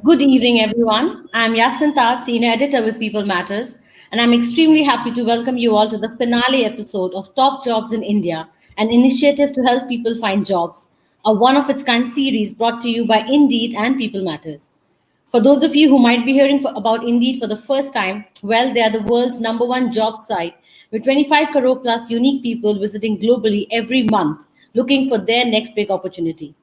Good evening, everyone. I'm Yasmin Taj, Senior Editor with People Matters, and I'm extremely happy to welcome you all to the finale episode of Top Jobs in India, an initiative to help people find jobs, a one of its kind series brought to you by Indeed and People Matters. For those of you who might be hearing about Indeed for the first time, well, they are the world's number one job site with 25 crore plus unique people visiting globally every month looking for their next big opportunity.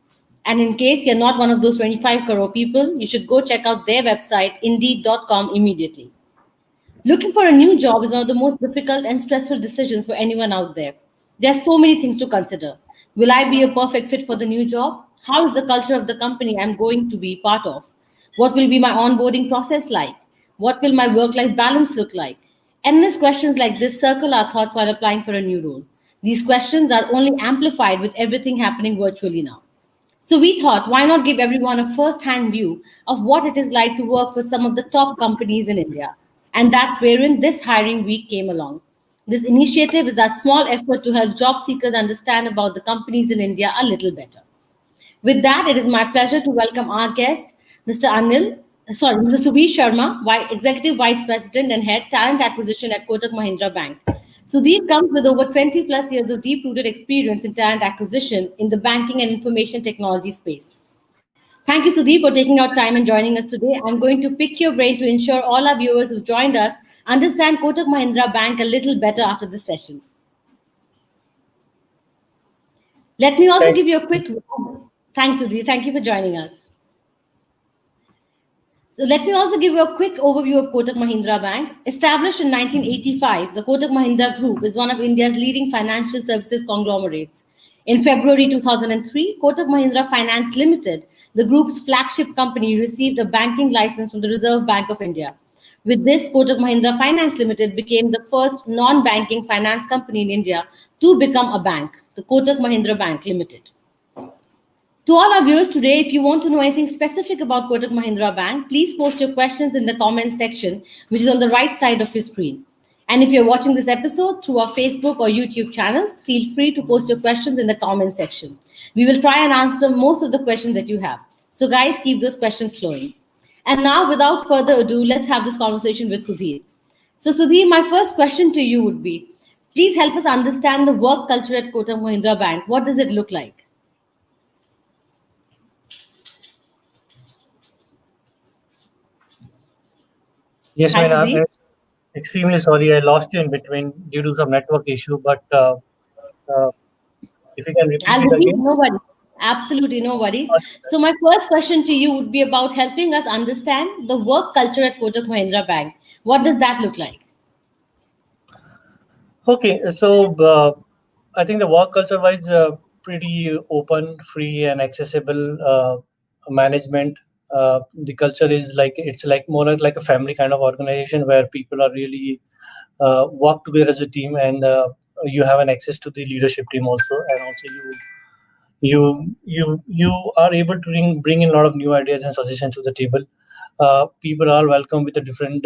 And in case you're not one of those 25 crore people, you should go check out their website, indeed.com, immediately. Looking for a new job is one of the most difficult and stressful decisions for anyone out there. There are so many things to consider. Will I be a perfect fit for the new job? How is the culture of the company I'm going to be part of? What will be my onboarding process like? What will my work life balance look like? Endless questions like this circle our thoughts while applying for a new role. These questions are only amplified with everything happening virtually now. So we thought, why not give everyone a first-hand view of what it is like to work for some of the top companies in India? And that's wherein this hiring week came along. This initiative is that small effort to help job seekers understand about the companies in India a little better. With that, it is my pleasure to welcome our guest, Mr. Subir Sharma, Executive Vice President and Head Talent Acquisition at Kotak Mahindra Bank. Sudhir comes with over 20 plus years of deep rooted experience in talent acquisition in the banking and information technology space. Thank you, Sudhir, for taking out time and joining us today. I'm going to pick your brain to ensure all our viewers who've joined us understand Kotak Mahindra Bank a little better after this session. Let me also Thanks. give you a quick. Thanks, Sudhir. Thank you for joining us. So let me also give you a quick overview of Kotak Mahindra Bank. Established in 1985, the Kotak Mahindra Group is one of India's leading financial services conglomerates. In February 2003, Kotak Mahindra Finance Limited, the group's flagship company, received a banking license from the Reserve Bank of India. With this, Kotak Mahindra Finance Limited became the first non-banking finance company in India to become a bank, the Kotak Mahindra Bank Limited. To all our viewers today, if you want to know anything specific about Kotak Mahindra Bank, please post your questions in the comments section, which is on the right side of your screen. And if you're watching this episode through our Facebook or YouTube channels, feel free to post your questions in the comment section. We will try and answer most of the questions that you have. So, guys, keep those questions flowing. And now, without further ado, let's have this conversation with Sudhir. So, Sudhir, my first question to you would be, please help us understand the work culture at Kotak Mahindra Bank. What does it look like? Yes, Hi, man, Sudhir. I'm extremely sorry I lost you in between due to some network issue, but uh, if you can repeat I'll it repeat, again. no worries. Absolutely, no worries. So, my first question to you would be about helping us understand the work culture at Kotak Mahindra Bank. What does that look like? Okay, so I think the work culture-wise, pretty open, free, and accessible management. The culture is like it's like more like a family kind of organization where people are really work together as a team, and you have an access to the leadership team also, and also you are able to bring in a lot of new ideas and suggestions to the table. People are welcome with the different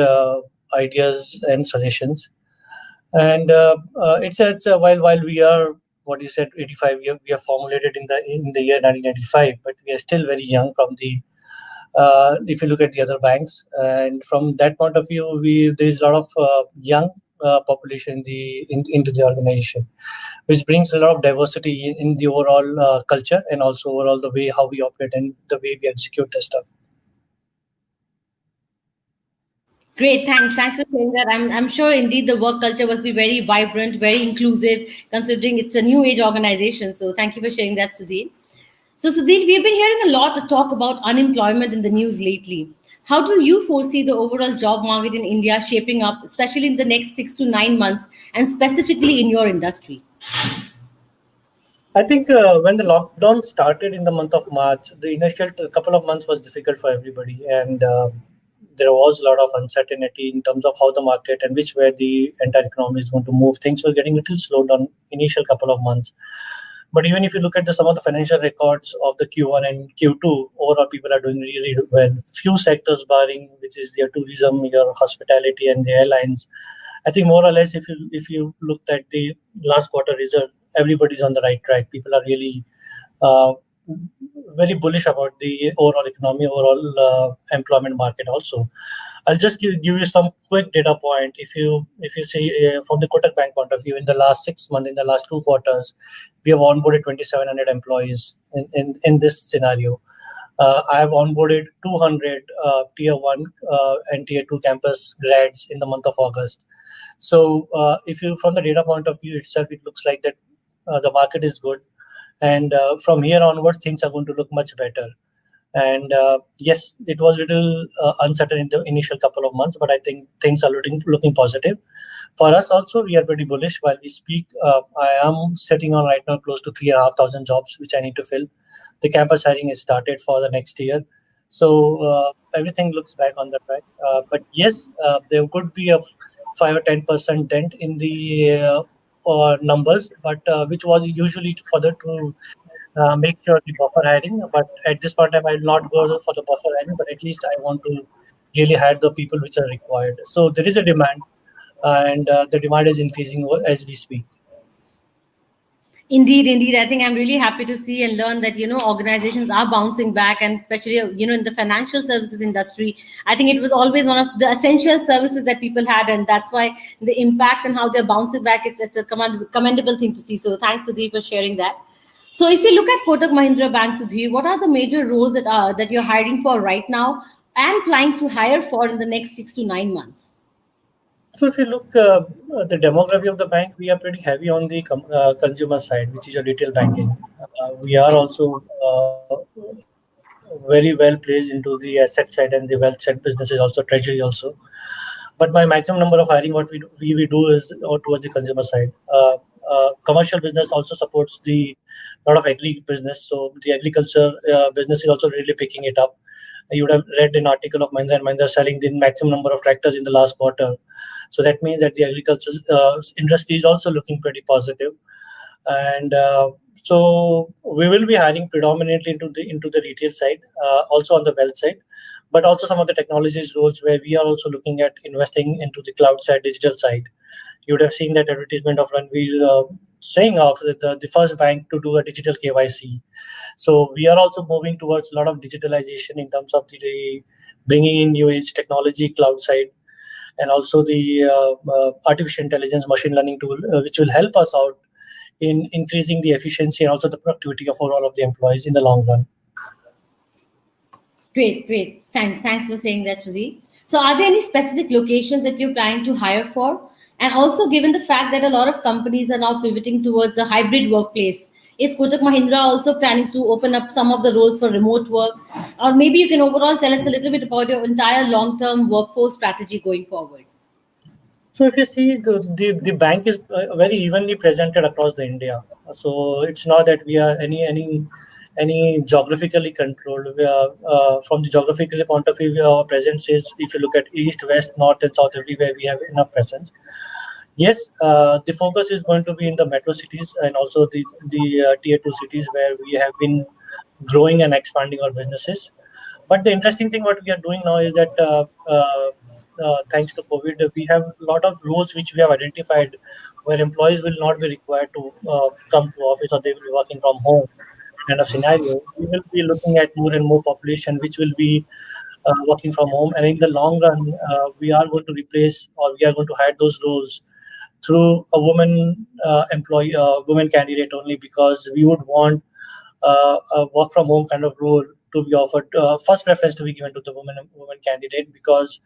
ideas and suggestions, and it's while we are what you said 85 we are formulated in the year 1995, but we are still very young from the if you look at the other banks, and from that point of view there's a lot of young population into the organization, which brings a lot of diversity in the overall culture, and also overall the way how we operate and the way we execute the stuff. Great, thanks. Thanks for saying that. I'm sure indeed the work culture must be very vibrant, very inclusive, considering it's a new age organization. So, thank you for sharing that, Sudhir. So, Sudhir, we've been hearing a lot of talk about unemployment in the news lately. How do you foresee the overall job market in India shaping up, especially in the next 6 to 9 months, and specifically in your industry? I think when the lockdown started in the month of March, the initial couple of months was difficult for everybody, and there was a lot of uncertainty in terms of how the market and which way the entire economy is going to move. Things were getting a little slowed down initial couple of months. But even if you look at some of the financial records of the Q1 and Q2, overall people are doing really well. Few sectors barring, which is your tourism, your hospitality, and the airlines. I think more or less, if you looked at the last quarter result, everybody's on the right track. People are really uh, very bullish about the overall economy, overall employment market also. I'll just give you some quick data point. If you see from the Kotak Bank point of view, in the last 6 months, in the last 2 quarters, we have onboarded 2,700 employees in this scenario. I have onboarded 200 tier one and tier two campus grads in the month of August. So if you, from the data point of view itself, it looks like that the market is good, and from here onwards, things are going to look much better. And yes, it was a little uncertain in the initial couple of months, but I think things are looking positive. For us also, we are pretty bullish. While we speak, I am sitting on right now close to 3,500 jobs, which I need to fill. The campus hiring is started for the next year. So everything looks back on the track. But yes, there could be a 5 or 10% dent in the numbers, but which was usually for the to make sure the buffer hiring. But at this point, I will not go for the buffer hiring, but at least I want to really hire the people which are required. So there is a demand, and the demand is increasing as we speak. Indeed, indeed. I think I'm really happy to see and learn that organizations are bouncing back, and especially in the financial services industry. I think it was always one of the essential services that people had, and that's why the impact and how they're bouncing back. It's a commendable thing to see. So thanks, Sudhir, for sharing that. So if you look at Kotak Mahindra Bank, Sudhir, what are the major roles that you're hiring for right now and planning to hire for in the next 6 to 9 months? So if you look the demography of the bank, we are pretty heavy on the consumer side, which is your retail banking. We are also very well placed into the asset side and the wealth side businesses, also treasury also. But my maximum number of hiring, what we do is towards the consumer side. Commercial business also supports the lot of agri business, so the agriculture business is also really picking it up. You would have read an article of Mahindra and Mahindra selling the maximum number of tractors in the last quarter. So that means that the agriculture industry is also looking pretty positive. And so we will be hiring predominantly into the retail side, also on the wealth side, but also some of the technologies roles where we are also looking at investing into the cloud side, digital side. You would have seen that advertisement of Ranveer saying of the first bank to do a digital KYC. So we are also moving towards a lot of digitalization in terms of the bringing in new age technology, cloud side, and also the artificial intelligence, machine learning tool, which will help us out in increasing the efficiency and also the productivity of all of the employees in the long run. Great, great. Thanks for saying that, Rudy. So, are there any specific locations that you're planning to hire for? And also, given the fact that a lot of companies are now pivoting towards a hybrid workplace, is Kotak Mahindra also planning to open up some of the roles for remote work? Or maybe you can overall tell us a little bit about your entire long-term workforce strategy going forward. So if you see the bank is very evenly presented across the India. So it's not that we are any geographically controlled. We are, from the geographical point of view, our presence is, if you look at east, west, north, and south, everywhere we have enough presence. Yes, the focus is going to be in the metro cities and also the tier two cities where we have been growing and expanding our businesses. But the interesting thing what we are doing now is that thanks to COVID, we have a lot of roles which we have identified where employees will not be required to come to office or they will be working from home kind of scenario. We will be looking at more and more population which will be working from home, and in the long run, we are going to replace or we are going to hire those roles through a woman employee, woman candidate only, because we would want a work from home kind of role to be offered, first preference to be given to the woman candidate, because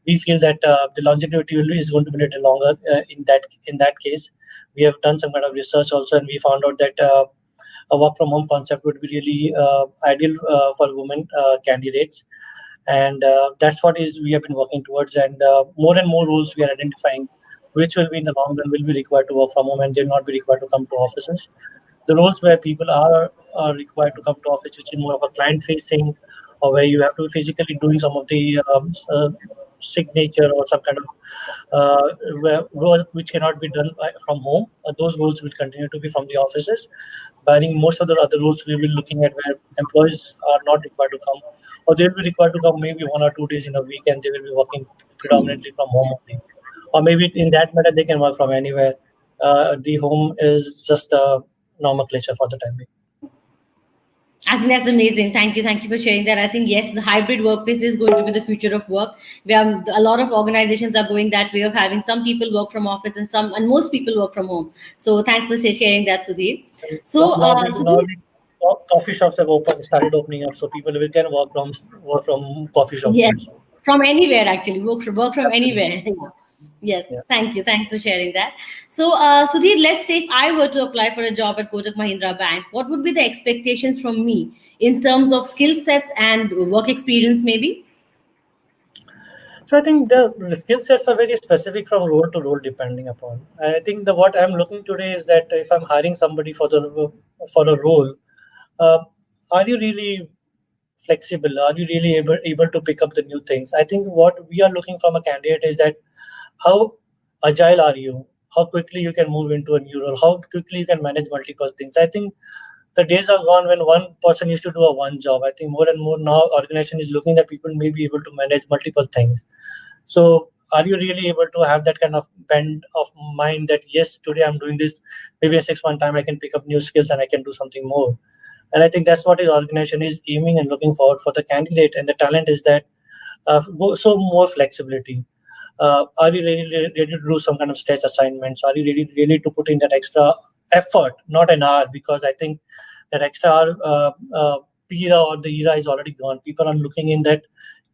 we feel that the longevity is going to be a little longer in that case. We have done some kind of research also, and we found out that a work from home concept would be really ideal for women candidates, and that's what is we have been working towards. And more and more roles we are identifying which will be in the long run will be required to work from home and they'll not be required to come to offices. The roles where people are required to come to office, which is more of a client facing, or where you have to be physically doing some of the signature or some kind of work which cannot be done from home, those roles will continue to be from the offices. Barring most of the other roles, we will be looking at where employees are not required to come, or they will be required to come maybe 1 or 2 days in a week, and they will be working predominantly from home only. Or maybe in that matter, they can work from anywhere. The home is just a nomenclature for the time being. I think that's amazing. Thank you. Thank you for sharing that. I think, yes, the hybrid workplace is going to be the future of work. Where a lot of organizations are going that way of having some people work from office and most people work from home. So thanks for sharing that, Sudhir. And So, now Sudhir, the coffee shops have started opening up, so people will can work from coffee shops yes, also. from anywhere actually, work from Absolutely. anywhere. Yes, Yeah. thank you. Thanks for sharing that. So, Sudhir, let's say if I were to apply for a job at Kotak Mahindra Bank, what would be the expectations from me in terms of skill sets and work experience, maybe? So I think the skill sets are very specific from role to role depending upon. I think the what I'm looking today is that if I'm hiring somebody for a role, uh, are you really flexible? Are you really able to pick up the new things? I think what we are looking from a candidate is that how agile are you? How quickly you can move into a new role? How quickly you can manage multiple things? I think the days are gone when one person used to do a one job. I think more and more now organization is looking that people may be able to manage multiple things. So are you really able to have that kind of bend of mind that yes, today I'm doing this, maybe in 6 month time I can pick up new skills and I can do something more. And I think that's what the organization is aiming and looking forward for the candidate and the talent is that so more flexibility. Are you ready to do some kind of stretch assignments? Are you really to put in that extra effort, not an hour? Because I think that extra hour era or the era is already gone. People are looking in that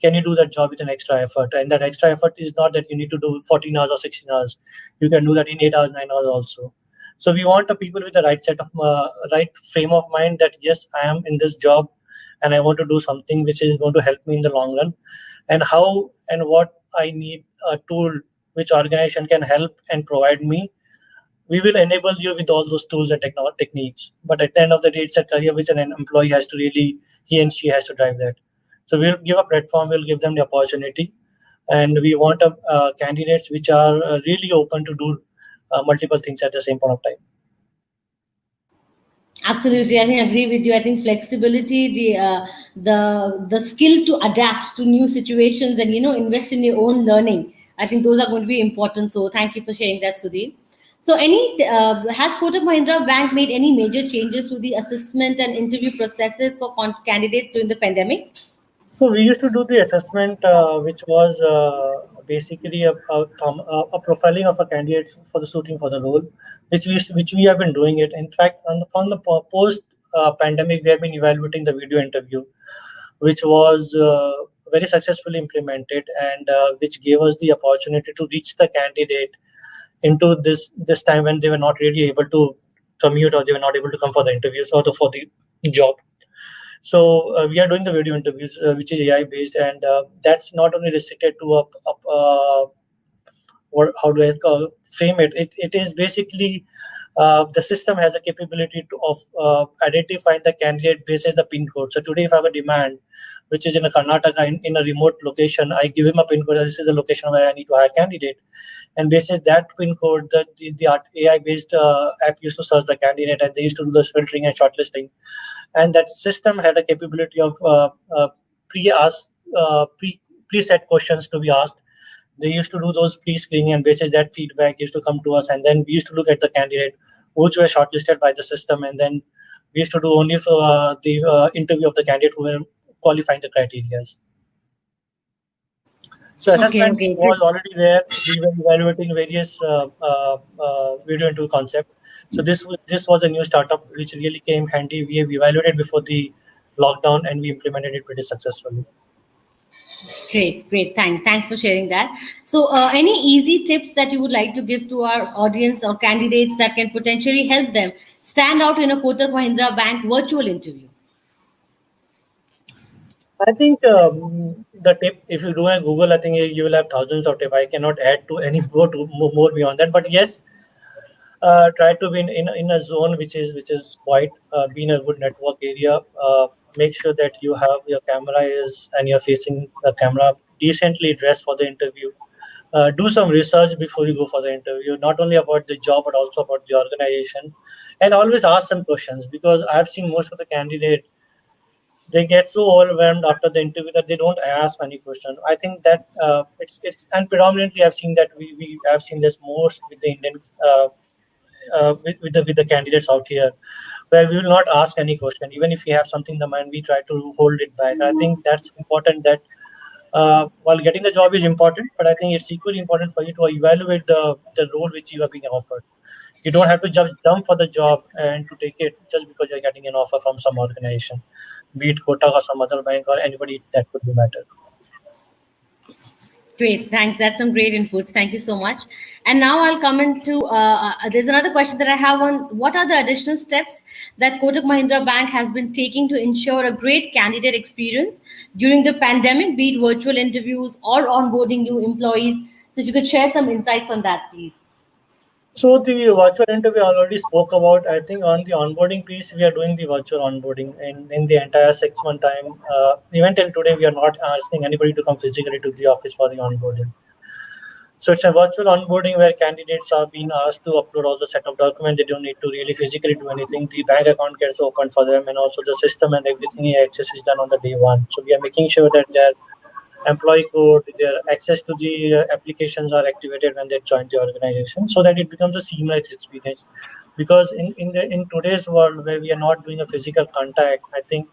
can you do that job with an extra effort? And that extra effort is not that you need to do 14 hours or 16 hours. You can do that in 8 hours, 9 hours also. So we want the people with the right set of right frame of mind that yes, I am in this job and I want to do something which is going to help me in the long run. And how and what I need a tool which organization can help and provide me. We will enable you with all those tools and techniques. But at the end of the day, it's a career which an employee has to really, he and she has to drive that. So we'll give a platform, we'll give them the opportunity, and we want candidates which are really open to do multiple things at the same point of time. Absolutely, I think I agree with you. I think flexibility, the skill to adapt to new situations, and invest in your own learning. I think those are going to be important. So thank you for sharing that, Sudhir. So, has Kotak Mahindra Bank made any major changes to the assessment and interview processes for candidates during the pandemic? So we used to do the assessment, which was basically a profiling of a candidate for the suiting for the role, which we have been doing it. In fact, from the post pandemic, we have been evaluating the video interview, which was very successfully implemented, and which gave us the opportunity to reach the candidate into this time when they were not really able to commute or they were not able to come for the interviews or for the job. So we are doing the video interviews, which is AI based, and that's not only restricted to what how do I frame it? It is basically the system has a capability of identifying the candidate based on the pin code. So today, if I have a demand, which is in a Karnataka in a remote location, I give him a pin code. This is the location where I need to hire a candidate, and based on that pin code, the AI based app used to search the candidate, and they used to do the filtering and shortlisting, and that system had a capability of pre-asked preset questions to be asked. They used to do those pre-screening, and basis that feedback used to come to us, and then we used to look at the candidate which were shortlisted by the system, and then we used to do only for the interview of the candidate who were qualifying the criteria. So Okay, assessment okay. was already there. We were evaluating various video into concept. So this was a new startup which really came handy. We have evaluated before the lockdown and we implemented it pretty successfully. Great, great. Thanks for sharing that. So, any easy tips that you would like to give to our audience or candidates that can potentially help them stand out in a Kotak Mahindra Bank virtual interview? I think the tip, if you do a Google, I think you will have thousands of tips. I cannot add to any more beyond that. But yes, try to be in a zone which is quite being a good network area. Make sure that you have your camera is and you're facing the camera decently dressed for the interview. Do some research before you go for the interview, not only about the job but also about the organization, and always ask some questions because I've seen most of the candidate they get so overwhelmed after the interview that they don't ask any question. I think that it's and predominantly I've seen that we have seen this most with the Indian with the candidates out here, where we will not ask any question. Even if we have something in the mind, we try to hold it back. I think that's important. That while getting the job is important, but I think it's equally important for you to evaluate the role which you are being offered. You don't have to just jump for the job and to take it just because you're getting an offer from some organization, be it Kotak or some other bank or anybody that could be matter. Great, thanks. That's some great inputs. Thank you so much. And now I'll come into. There's another question that I have on what are the additional steps that Kotak Mahindra Bank has been taking to ensure a great candidate experience during the pandemic, be it virtual interviews or onboarding new employees. So if you could share some insights on that, please. So the virtual interview I already spoke about. I think on the onboarding piece, we are doing the virtual onboarding, and in the entire 6 month time, even till today, we are not asking anybody to come physically to the office for the onboarding. So it's a virtual onboarding where candidates are being asked to upload all the set of documents. They don't need to really physically do anything. The bank account gets opened for them, and also the system and everything access is done on the day one. So we are making sure that their employee code, their access to the applications are activated when they join the organization, so that it becomes a seamless experience. Because in today's world where we are not doing a physical contact, I think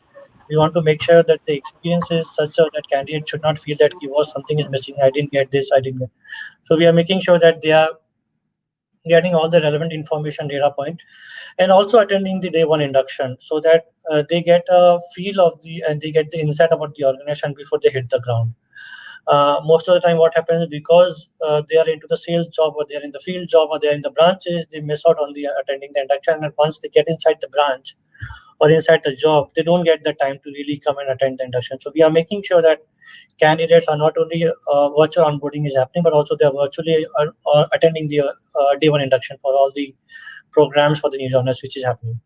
we want to make sure that the experience is such that candidate should not feel that something is missing. I didn't get this. I didn't get. So we are making sure that they are getting all the relevant information data point, and also attending the day one induction, so that they get a feel of the and they get the insight about the organization before they hit the ground. Most of the time what happens, because they are into the sales job or they are in the field job or they are in the branches, they miss out on the attending the induction, and once they get inside the branch or inside the job, they don't get the time to really come and attend the induction. So we are making sure that candidates are not only virtual onboarding is happening, but also they are virtually attending the day one induction for all the programs for the new joiners, which is happening.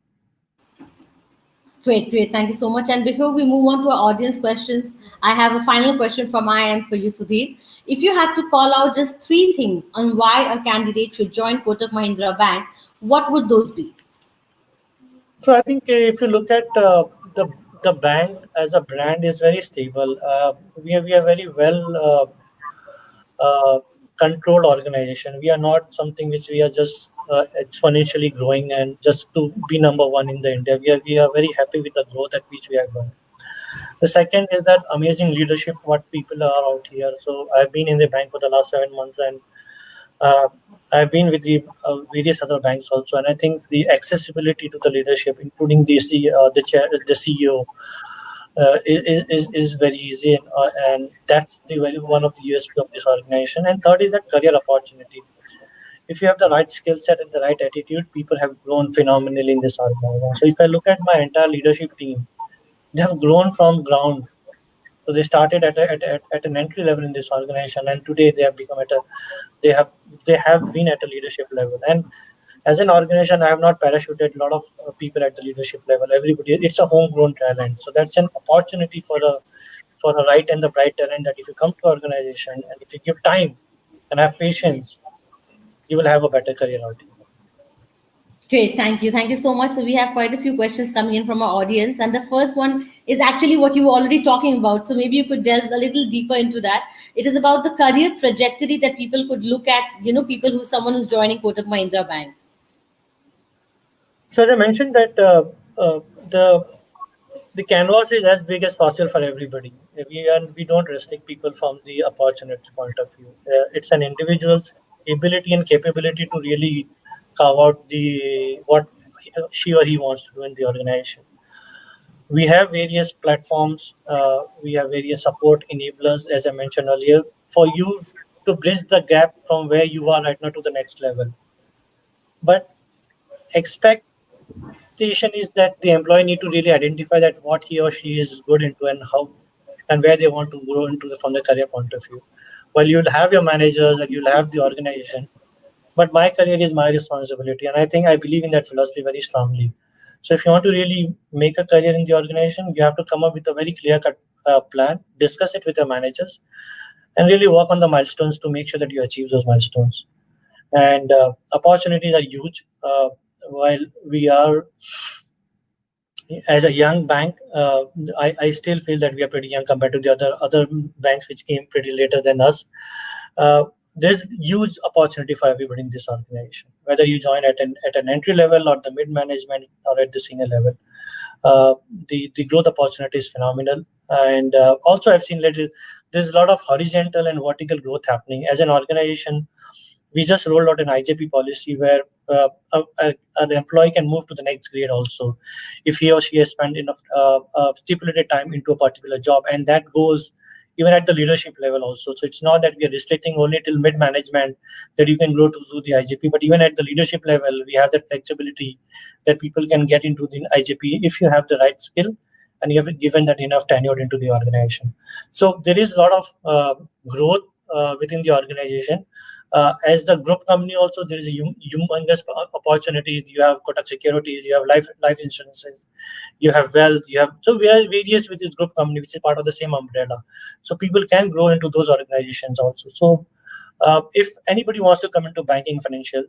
Great, great. Thank you so much. And before we move on to our audience questions, I have a final question from my end for you, Sudhir. If you had to call out just three things on why a candidate should join Kotak Mahindra Bank, what would those be? So I think if you look at the bank as a brand is very stable. We are very well controlled organization. We are not something which we are just exponentially growing and just to be number one in the India. We are very happy with the growth at which we are going. The second is that amazing leadership what people are out here. So I've been in the bank for the last 7 months, and uh, I've been with the various other banks also, and I think the accessibility to the leadership, including the CEO, is very easy, and that's the very one of the USP of this organization. And third is that career opportunity. If you have the right skill set and the right attitude, people have grown phenomenally in this organization. So if I look at my entire leadership team, they have grown from ground. So they started at an entry level in this organization, and today they have become they have they have been at a leadership level. And as an organization, I have not parachuted a lot of people at the leadership level. Everybody, it's a homegrown talent. So that's an opportunity for a right and the bright talent, that if you come to organization and if you give time and have patience, you will have a better career out here. Great, thank you. Thank you so much. So we have quite a few questions coming in from our audience. And the first one is actually what you were already talking about. So maybe you could delve a little deeper into that. It is about the career trajectory that people could look at, people someone who's joining Kotak Mahindra Bank. So as I mentioned that the canvas is as big as possible for everybody. We don't restrict people from the opportunity point of view. It's an individual's ability and capability to really carve out the what she or he wants to do in the organization. We have various platforms. We have various support enablers, as I mentioned earlier, for you to bridge the gap from where you are right now to the next level. But expectation is that the employee need to really identify that what he or she is good into and how and where they want to grow into from the career point of view. Well, you'll have your managers and you'll have the organization, but my career is my responsibility, and I believe in that philosophy very strongly. So if you want to really make a career in the organization, you have to come up with a very clear cut plan, discuss it with your managers, and really work on the milestones to make sure that you achieve those milestones. And opportunities are huge. While we are as a young bank, I still feel that we are pretty young compared to the other banks which came pretty later than us. Uh, there's huge opportunity for everybody in this organization, whether you join at an entry level or the mid management or at the senior level. uh, the growth opportunity is phenomenal. And also, I've seen there's a lot of horizontal and vertical growth happening as an organization. We just rolled out an IJP policy where an employee can move to the next grade also if he or she has spent enough stipulated time into a particular job, and that goes even at the leadership level also. So it's not that we are restricting only till mid management that you can grow to do the IJP, but even at the leadership level, we have that flexibility that people can get into the IJP if you have the right skill and you have given that enough tenure into the organization. So there is a lot of growth within the organization. As the group company, also there is a humongous opportunity. You have Kotak Securities, you have life insurances, you have wealth, you have so we are various with this group company, which is part of the same umbrella. So people can grow into those organizations also. So if anybody wants to come into banking financial,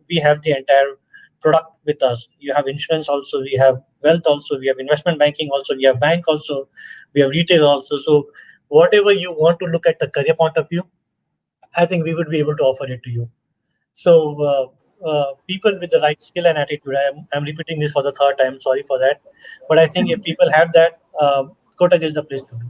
we have the entire product with us. You have insurance also, we have wealth also, we have investment banking also, we have bank also, we have retail also. So whatever you want to look at the career point of view, I think we would be able to offer it to you. So people with the right skill and attitude, I'm repeating this for the third time, sorry for that, but I think if people have that, Kotak is the place to be.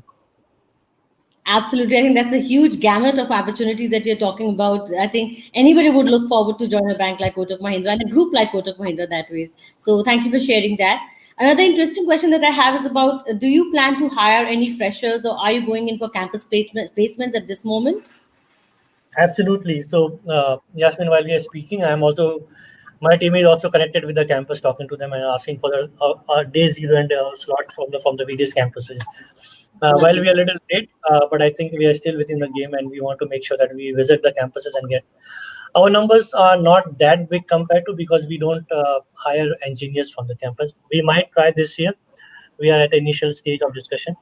Absolutely. I think that's a huge gamut of opportunities that you're talking about. I think anybody would look forward to join a bank like Kotak Mahindra and a group like Kotak Mahindra that way. So thank you for sharing that. Another interesting question that I have is about do you plan to hire any freshers or are you going in for campus placements at this moment? Absolutely. So, Yasmin, while we are speaking, my team is also connected with the campus, talking to them and asking for a day zero and slot from the various campuses. While Lovely. we are a little late, but I think we are still within the game, and we want to make sure that we visit the campuses and get. Our numbers are not that big compared to, because we don't hire engineers from the campus. We might try this year. We are at the initial stage of discussion.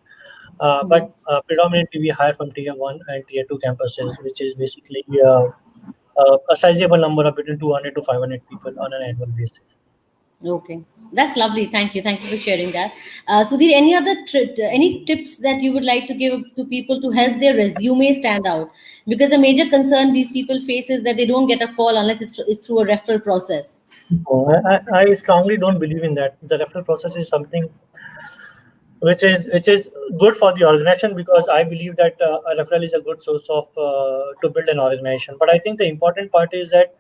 But predominantly we hire from tier one and tier two campuses, which is basically a sizable number of between 200 to 500 people on an annual basis. Okay, that's lovely. Thank you. Thank you for sharing that. Sudhir, any tips that you would like to give to people to help their resume stand out? Because the major concern these people face is that they don't get a call unless it's through a referral process. No, I strongly don't believe in that. The referral process is something which is good for the organization, because I believe that a referral is a good source of to build an organization. But I think the important part is that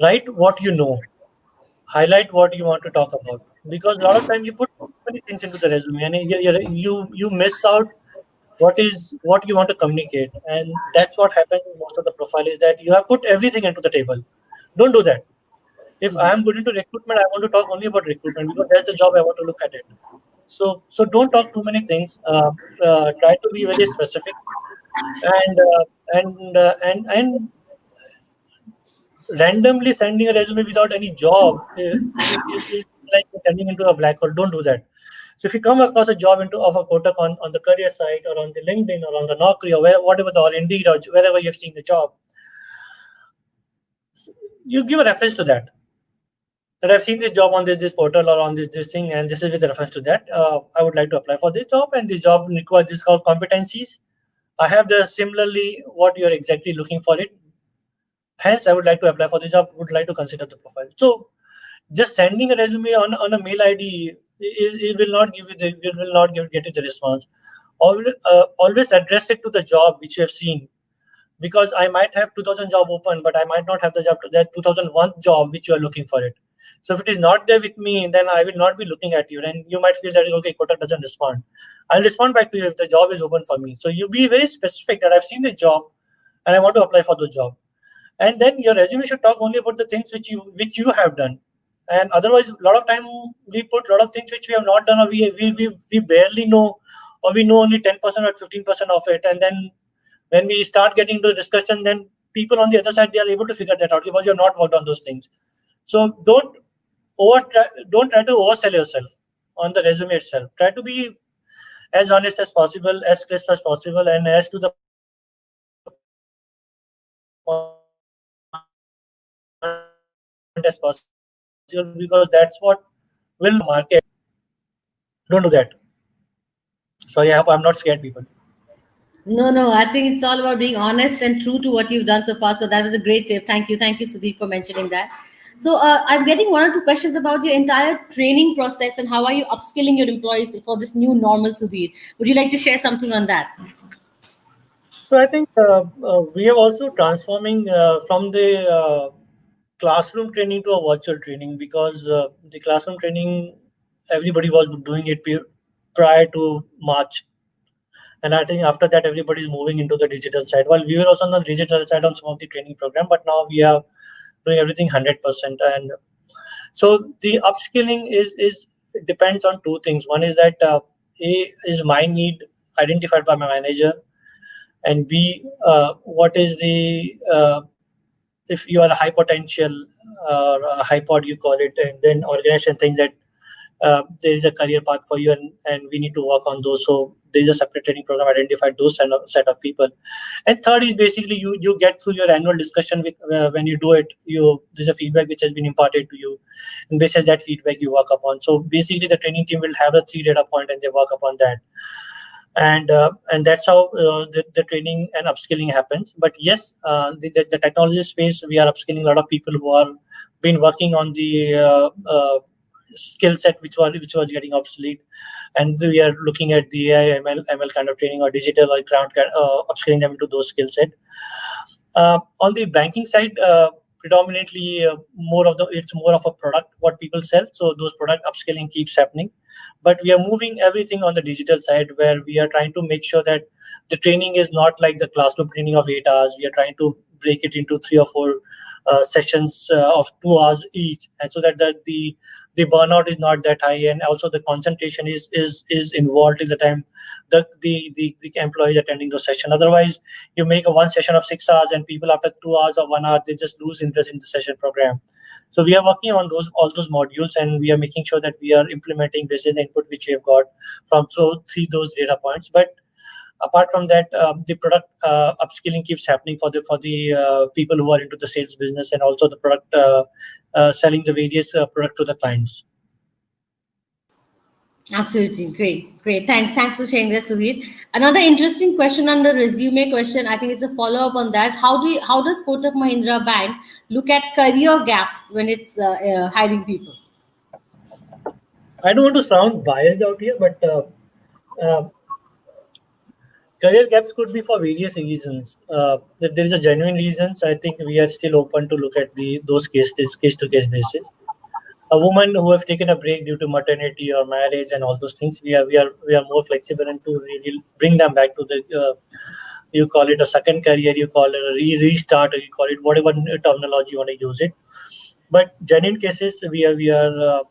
write what you know, highlight what you want to talk about, because a lot of time you put too many things into the resume and you miss out what you want to communicate, and that's what happens in most of the profile, is that you have put everything into the table. Don't do that. If I am good into recruitment, I want to talk only about recruitment because that's the job I want to look at it. So don't talk too many things. Try to be very specific, and randomly sending a resume without any job is like sending into a black hole. Don't do that. So if you come across a job into of a Kotak on the career site or on the LinkedIn or on the Naukri or whatever or Indeed or wherever you've seen the job, you give a reference to that. That I've seen this job on this portal or on this thing, and this is with reference to that. I would like to apply for this job, and this job requires this called competencies. I have the similarly what you're exactly looking for it. Hence, I would like to apply for the job. Would like to consider the profile. So just sending a resume on a mail ID, it will not give you it will not get you the response. Always address it to the job which you have seen, because I might have 2000 job open, but I might not have the job that 2001 job which you are looking for it. So if it is not there with me, then I will not be looking at you, and you might feel that okay, Kotak doesn't respond. I'll respond back to you if the job is open for me. So you be very specific that I've seen the job and I want to apply for the job, and then your resume should talk only about the things which you have done. And otherwise, a lot of time we put a lot of things which we have not done, or we barely know, or we know only 10% or 15% of it, and then when we start getting into the discussion, then people on the other side, they are able to figure that out because you're not worked on those things. So don't try to oversell yourself on the resume itself. Try to be as honest as possible, as crisp as possible, and as to the point as possible, because that's what will market. Don't do that. Sorry, I hope I'm not scared people. No. I think it's all about being honest and true to what you've done so far. So that was a great tip. Thank you, Sudeep, for mentioning that. So I'm getting one or two questions about your entire training process and how are you upskilling your employees for this new normal, Sudhir. Would you like to share something on that? So I think we are also transforming from the classroom training to a virtual training, because the classroom training everybody was doing it prior to March, and I think after that everybody is moving into the digital side. Well, we were also on the digital side on some of the training program, but now we are doing everything 100%. And so the upskilling is depends on two things. One is that A is my need identified by my manager, and B, what is the if you are a high potential or a high pod you call it, and then organization thinks that there is a career path for you, and we need to work on those. So there is a separate training program identified those set of people. And third is basically you get through your annual discussion with when you do it, you there's a feedback which has been imparted to you, and based on that feedback you work upon. So basically the training team will have a 3 data point and they work upon that, and that's how the training and upskilling happens. But yes, the technology space, we are upskilling a lot of people who are been working on the skill set which was getting obsolete, and we are looking at the AI ML kind of training or digital or ground upskilling them into those skill set. On the banking side, predominantly it's more of a product what people sell. So those product upscaling keeps happening, but we are moving everything on the digital side, where we are trying to make sure that the training is not like the classroom training of 8 hours. We are trying to break it into 3 or 4 sessions of 2 hours each, and so that the burnout is not that high, and also the concentration is involved in the time the employee is attending the session. Otherwise, you make a one session of 6 hours, and people after 2 hours or 1 hour they just lose interest in the session program. So we are working on all those modules, and we are making sure that we are implementing this is the input which we have got from see those data points. But apart from that, the product upskilling keeps happening for the people who are into the sales business, and also the product selling the various product to the clients. Absolutely. Great. Thanks for sharing that, Sudhir. Another interesting question on the resume question, I think it's a follow-up on that. How does Kotak Mahindra Bank look at career gaps when it's hiring people? I don't want to sound biased out here, but uh, career gaps could be for various reasons. If there is a genuine reasons, I think we are still open to look at those case to case basis. A woman who have taken a break due to maternity or marriage and all those things, we are more flexible, and to really bring them back to the you call it a second career, you call it a restart, or you call it whatever terminology you want to use it. But genuine cases, we are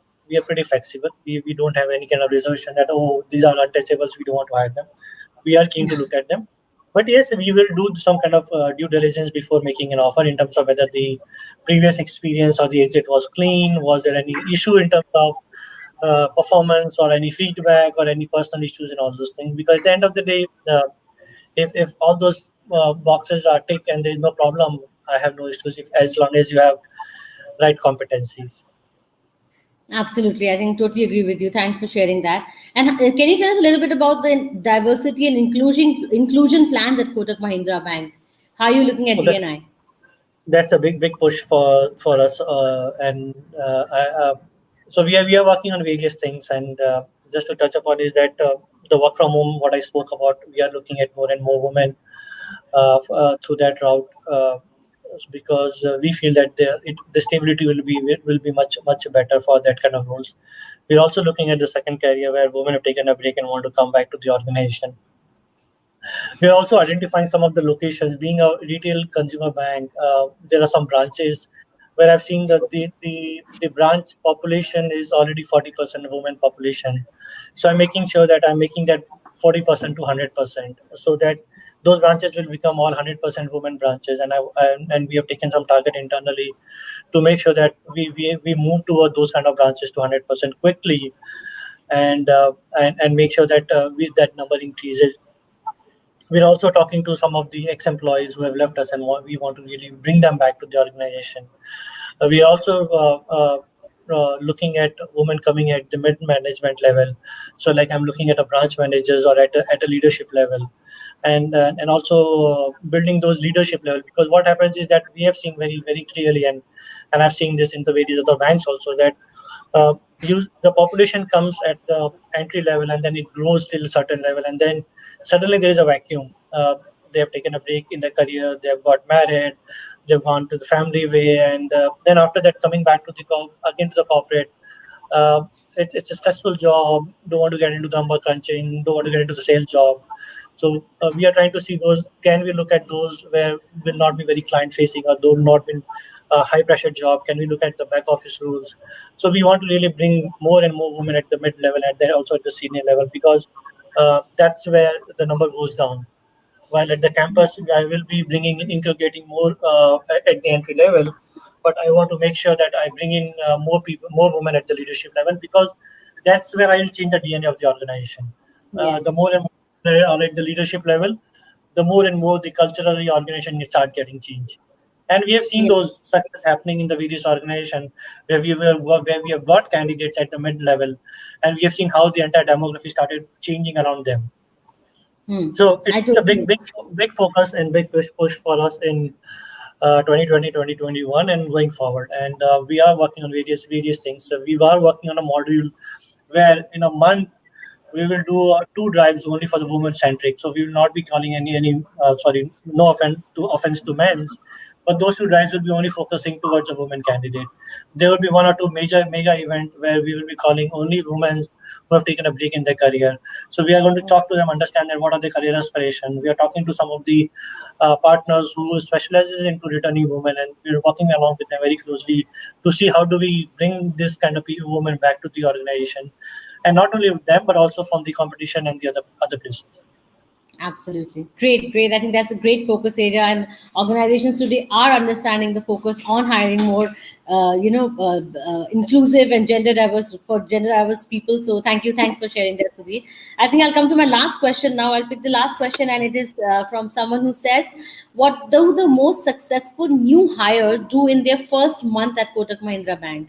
pretty flexible. We don't have any kind of reservation that, oh, these are untouchables, we don't want to hire them. We are keen to look at them. But yes, we will do some kind of due diligence before making an offer, in terms of whether the previous experience or the exit was clean, was there any issue in terms of performance, or any feedback, or any personal issues, and all those things. Because at the end of the day, if all those boxes are ticked and there is no problem, I have no issues, if as long as you have right competencies. Absolutely. I think totally agree with you. Thanks for sharing that. And can you tell us a little bit about the diversity and inclusion plans at Kotak Mahindra Bank? How are you looking at So D&I? that's a big push for us, and so we are working on various things. And just to touch upon is that the work from home, what I spoke about, we are looking at more and more women through that route, because we feel that the stability will be much better for that kind of roles. We're also looking at the second career, where women have taken a break and want to come back to the organization. We are also identifying some of the locations. Being a retail consumer bank, there are some branches where I've seen that the branch population is already 40% women population. So I'm making sure that I'm making that 40% to 100%, so that those branches will become all 100% women branches. And we have taken some target internally to make sure that we move toward those kind of branches to 100% quickly, and make sure that that number increases. We're also talking to some of the ex-employees who have left us, and we want to really bring them back to the organization. We are also looking at women coming at the mid management level. So like I'm looking at a branch managers or at a leadership level, and also building those leadership level, because what happens is that we have seen very clearly, and I've seen this in the various other banks also, that uh, the population comes at the entry level and then it grows till a certain level, and then suddenly there is a vacuum. They have taken a break in their career, they have got married, they've gone to the family way, and then after that coming back to again to the corporate. uh, it's a stressful job, don't want to get into the number crunching, don't want to get into the sales job. So we are trying to see those, can we look at those where will not be very client facing, or though not be a high pressure job, can we look at the back office rules. So we want to really bring more and more women at the mid level and then also at the senior level, because that's where the number goes down. While at the campus, I will be inculcating more at the entry level, but I want to make sure that I bring in more people, more women at the leadership level, because that's where I will change the DNA of the organization. Yes. The more and more are at the leadership level, the more and more the culturally organization start getting changed. And we have seen Yes. those success happening in the various organizations where we have got candidates at the mid level, and we have seen how the entire demography started changing around them. So I it's a totally. big focus and big push for us in 2020, 2021, and going forward. And we are working on various things. So we are working on a module where in a month we will do two drives only for the women centric. So we will not be calling any sorry, no offense to men's, but those two drives will be only focusing towards the women candidate. There will be one or two mega event where we will be calling only women who have taken a break in their career. So we are going to talk to them, understand that what are their career aspirations. We are talking to some of the partners who specializes into returning women, and we're working along with them very closely to see how do we bring this kind of women back to the organization, and not only with them but also from the competition and the other places. Absolutely. Great, great. I think that's a great focus area, and organizations today are understanding the focus on hiring more, inclusive and gender diverse people. So thank you. Thanks for sharing that, Sudhir. I think I'll come to my last question now. I'll pick the last question, and it is from someone who says, what do the most successful new hires do in their first month at Kotak Mahindra Bank?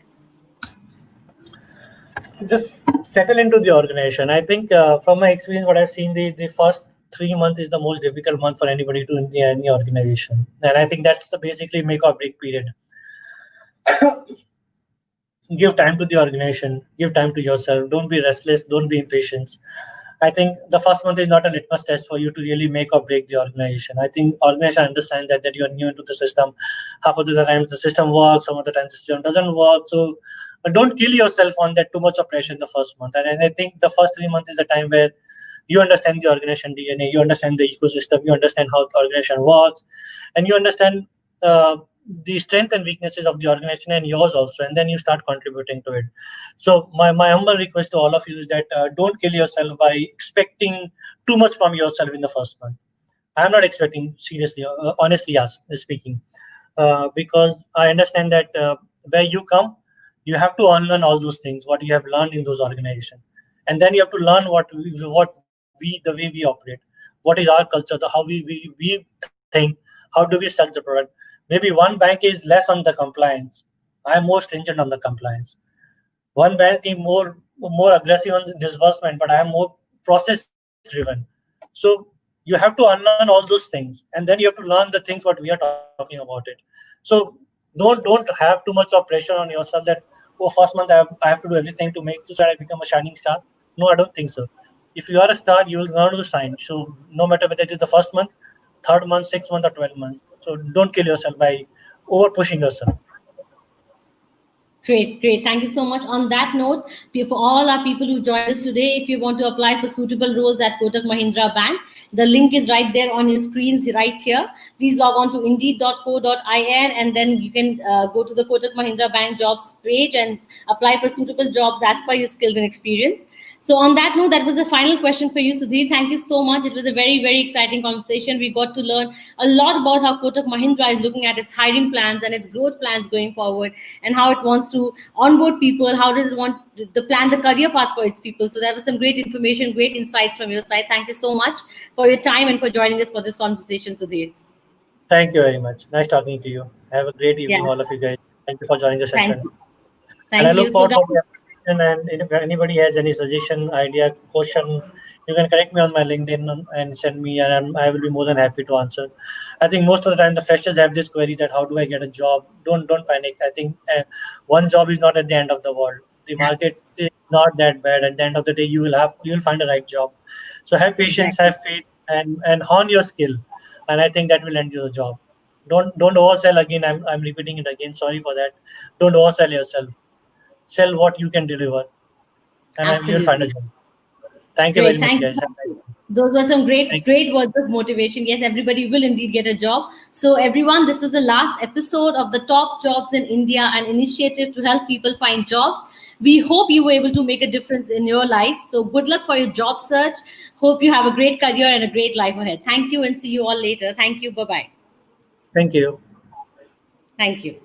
Just settle into the organization. I think from my experience, what I've seen, the first 3 months is the most difficult month for anybody to in any organization, and I think that's the basically make or break period. Give time to the organization, give time to yourself, don't be restless, don't be impatient. I think the first month is not a litmus test for you to really make or break the organization. I think organization understand that you are new into the system. Half of the times the system works, some of the times the system doesn't work. So don't kill yourself on that too much of pressure in the first month. And I think the first 3 months is the time where you understand the organization DNA, you understand the ecosystem, you understand how the organization works, and you understand the strength and weaknesses of the organization and yours also, and then you start contributing to it. So my humble request to all of you is that don't kill yourself by expecting too much from yourself in the first month. I'm not expecting seriously, honestly, yes, speaking, because I understand that where you come, you have to unlearn all those things what you have learned in those organizations, and then you have to learn the way we operate, what is our culture, how we think, how do we sell the product. Maybe one bank is less on the compliance. I'm more stringent on the compliance. One bank is more aggressive on the disbursement, but I am more process driven. So you have to unlearn all those things, and then you have to learn the things what we are talking about it. So don't have too much of pressure on yourself that, oh, first month I have to do everything to make to I become a shining star. No, I don't think so. If you are a star, you will learn to shine. So no matter whether it is the first month, third month, 6 month, or 12 months. So don't kill yourself by over pushing yourself. Great, great. Thank you so much. On that note, for all our people who joined us today, if you want to apply for suitable roles at Kotak Mahindra Bank, the link is right there on your screens right here. Please log on to indeed.co.in, and then you can go to the Kotak Mahindra Bank jobs page and apply for suitable jobs as per your skills and experience. So on that note, that was the final question for you, Sudhir. Thank you so much. It was a very exciting conversation. We got to learn a lot about how Kotak Mahindra is looking at its hiring plans and its growth plans going forward, and how it wants to onboard people, how does it want to plan the career path for its people. So that was some great information, great insights from your side. Thank you so much for your time and for joining us for this conversation, Sudhir. Thank you very much. Nice talking to you. Have a great Yeah, evening, all of you guys. Thank you for joining the thank session. you. And I Thank look you. So, forward for guys, the application. And if anybody has any suggestion, idea, question, you can connect me on my LinkedIn and send me, and I will be more than happy to answer. I think most of the time the freshers have this query that how do I get a job? Don't panic. I think one job is not at the end of the world. The market is not that bad. At the end of the day, you will find a right job. So have patience, exactly. have faith, and hone your skill. And I think that will end you the job. Don't oversell again. I'm repeating it again. Sorry for that. Don't oversell yourself. Sell what you can deliver, and you'll find a Absolutely. job. Thank you very Great. much, Thank guys. you. Have a nice day. Those were some great, Thank you. great words of motivation. Yes, everybody will indeed get a job. So, everyone, this was the last episode of the Top Jobs in India, an initiative to help people find jobs. We hope you were able to make a difference in your life. So, good luck for your job search. Hope you have a great career and a great life ahead. Thank you and see you all later. Thank you. Bye bye. Thank you. Thank you.